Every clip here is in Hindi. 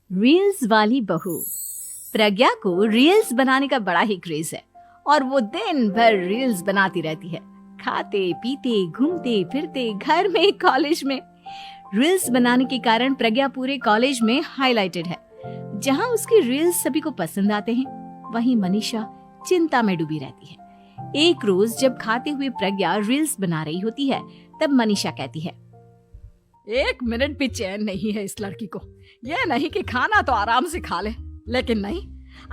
रील्स वाली बहू। प्रज्ञा को रील्स बनाने का बड़ा ही क्रेज है और वो दिन भर रील्स बनाती रहती है। खाते पीते घूमते फिरते घर में कॉलेज में रील्स बनाने के कारण प्रज्ञा पूरे कॉलेज में हाईलाइटेड है। जहां उसकी रील्स सभी को पसंद आते हैं, वहीं मनीषा चिंता में डूबी रहती है। एक रोज जब खाते हुए प्रज्ञा रील्स बना रही होती है, तब मनीषा कहती है, एक मिनट भी चैन नहीं है इस लड़की को। ये नहीं कि खाना तो आराम से खा ले, लेकिन नहीं,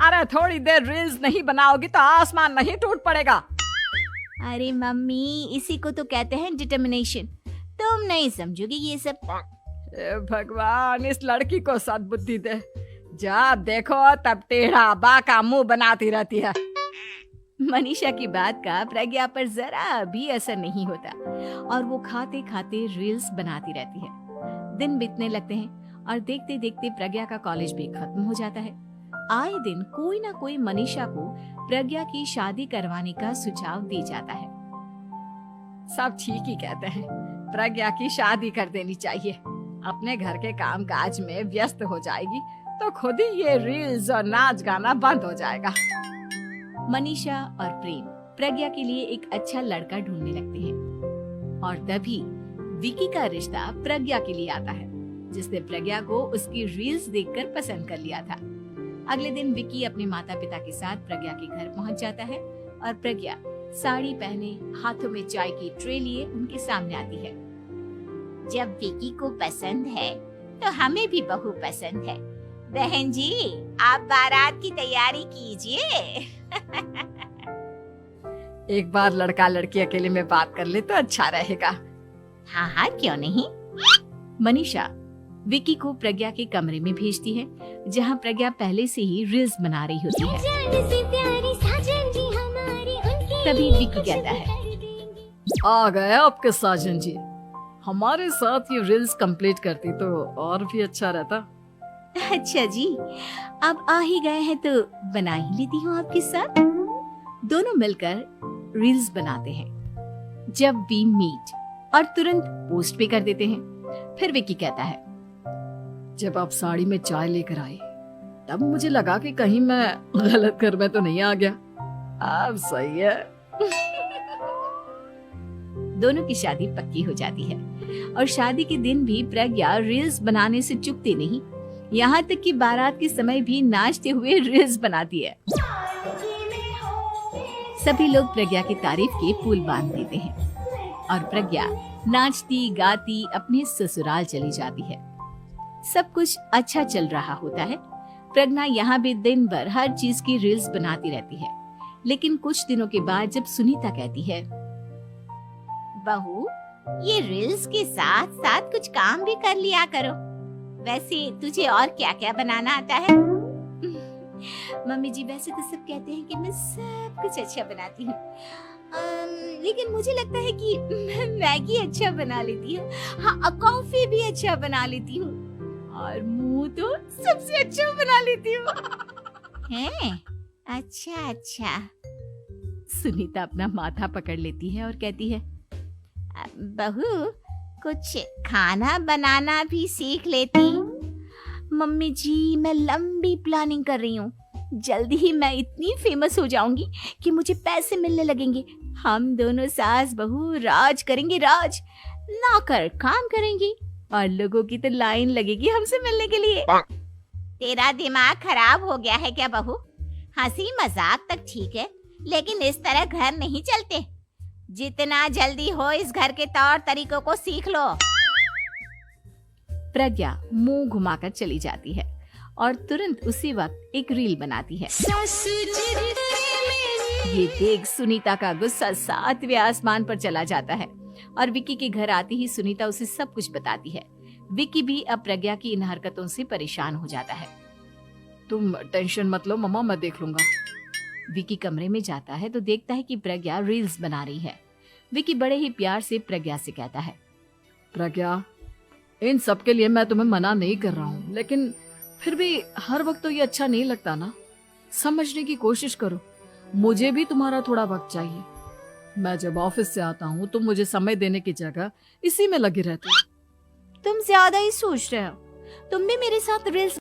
अरे थोड़ी देर रील्स नहीं बनाओगी तो आसमान नहीं टूट पड़ेगा। अरे मम्मी, इसी को तो कहते हैं डिटर्मिनेशन। तुम नहीं समझोगी ये सब। ए भगवान, इस लड़की को सद्बुद्धि दे। जब देखो तब टेढ़ा बाका मुंह बनाती रहती है। मनीषा की बात का प्रज्ञा पर जरा भी असर नहीं होता और वो खाते खाते रील्स बनाती रहती है। दिन बीतने लगते हैं और देखते देखते प्रज्ञा का कॉलेज भी खत्म हो जाता है। आए दिन कोई ना कोई मनीषा को प्रज्ञा की शादी करवाने का सुझाव दे जाता है। सब ठीक ही कहते हैं, प्रज्ञा की शादी कर देनी चाहिए। अपने घर के काम काज में व्यस्त हो जाएगी तो खुद ही ये रील्स और नाच गाना बंद हो जाएगा। मनीषा और प्रेम प्रज्ञा के लिए एक अच्छा लड़का ढूंढने लगते हैं और तभी विकी का रिश्ता प्रज्ञा के लिए आता है, जिसने प्रज्ञा को उसकी रील्स देखकर पसंद कर लिया था। अगले दिन विकी अपने माता पिता के साथ प्रज्ञा के घर पहुंच जाता है और प्रज्ञा साड़ी पहने हाथों में चाय की ट्रे लिए उनके सामने आती है। जब विकी को पसंद है तो हमें भी बहू पसंद है। बहन जी, आप बारात की तैयारी कीजिए। एक बार लड़का लड़की अकेले में बात कर ले तो अच्छा रहेगा। हाँ हाँ, क्यों नहीं। मनीषा विकी को प्रज्ञा के कमरे में भेजती है, जहां प्रज्ञा पहले से ही रील्स बना रही होती है। तभी विकी कहता है, आ गए आपके साजन जी। हमारे साथ ये रील्स कंप्लीट करती तो और भी अच्छा रहता। अच्छा जी, अब आ ही गए हैं तो बना ही लेती हूँ आपके साथ। दोनों मिलकर रील्स बनाते हैं। जब वी मीट और तुरंत पोस्ट भी कर देते हैं। फिर विकी कहता है, जब आप साड़ी में चाय लेकर आई तब मुझे लगा कि कहीं मैं गलत घर में तो नहीं आ गया। अब सही है। दोनों की शादी पक्की हो जाती है और शादी के दिन भी प्रज्ञा रील्स बनाने से चूकती नहीं। यहाँ तक कि बारात के समय भी नाचते हुए रील्स बनाती है। सभी लोग प्रज्ञा की तारीफ के पुल बांध देते हैं और प्रज्ञा नाचती गाती अपने ससुराल चली जाती है। सब कुछ अच्छा चल रहा होता है। प्रज्ञा यहाँ भी दिन भर हर चीज की रील्स बनाती रहती है। लेकिन कुछ दिनों के बाद जब सुनीता कहती है, बहू, ये रील्स के साथ साथ कुछ काम भी कर लिया करो। वैसे तुझे और क्या क्या बनाना आता है? मम्मी जी, वैसे तो सब कहते हैं कि मैं सब कुछ अच्छा बनाती हूँ, लेकिन मुझे लगता है कि मैं मैगी अच्छा बना लेती हूँ। हाँ, कॉफी भी अच्छा बना लेती हूँ और मुंह तो सबसे अच्छा बना लेती हूँ। हैं? अच्छा अच्छा। सुनीता अपना माथा पकड़ लेती है और कहती है, बहू, कुछ खाना बनाना भी सीख लेती। मम्मी जी, मैं लंबी प्लानिंग कर रही हूँ। जल्दी ही मैं इतनी फेमस हो जाऊंगी कि मुझे पैसे मिलने लगेंगे। हम दोनों सास बहू राज करेंगे, राज। नौकर काम करेंगी और लोगों की तो लाइन लगेगी हमसे मिलने के लिए। तेरा दिमाग खराब हो गया है क्या बहू? हंसी मजाक तक ठीक है, लेकिन इस तरह घर नहीं चलते। जितना जल्दी हो इस घर के तौर तरीकों को सीख लो। प्रज्ञा मुंह घुमाकर चली जाती है और तुरंत उसी वक्त एक रील बनाती है। ये देख सुनीता का गुस्सा 7वें आसमान पर चला जाता है और विकी के घर आती ही सुनीता उसे सब कुछ बताती है। विकी भी अब प्रज्ञा की इन हरकतों से परेशान हो जाता है। तुम टेंशन मत लो मम्मा, मैं देख लूंगा। विकी कमरे में जाता है तो देखता है कि प्रज्ञा रील्स बना रही है। विकी बड़े ही प्यार से प्रज्ञा से कहता है, प्रज्ञा, इन सब के लिए मैं तुम्हें मना नहीं कर रहा हूँ, लेकिन फिर भी हर वक्त तो ये अच्छा नहीं लगता ना। समझने की कोशिश करो, मुझे भी तुम्हारा थोड़ा वक्त चाहिए। मैं जब ऑफिस से आता हूँ तो मुझे समय देने की जगह इसी में लगे रहते हो। तुम ज्यादा ही सोच रहे हो। तुम भी मेरे साथ रील्स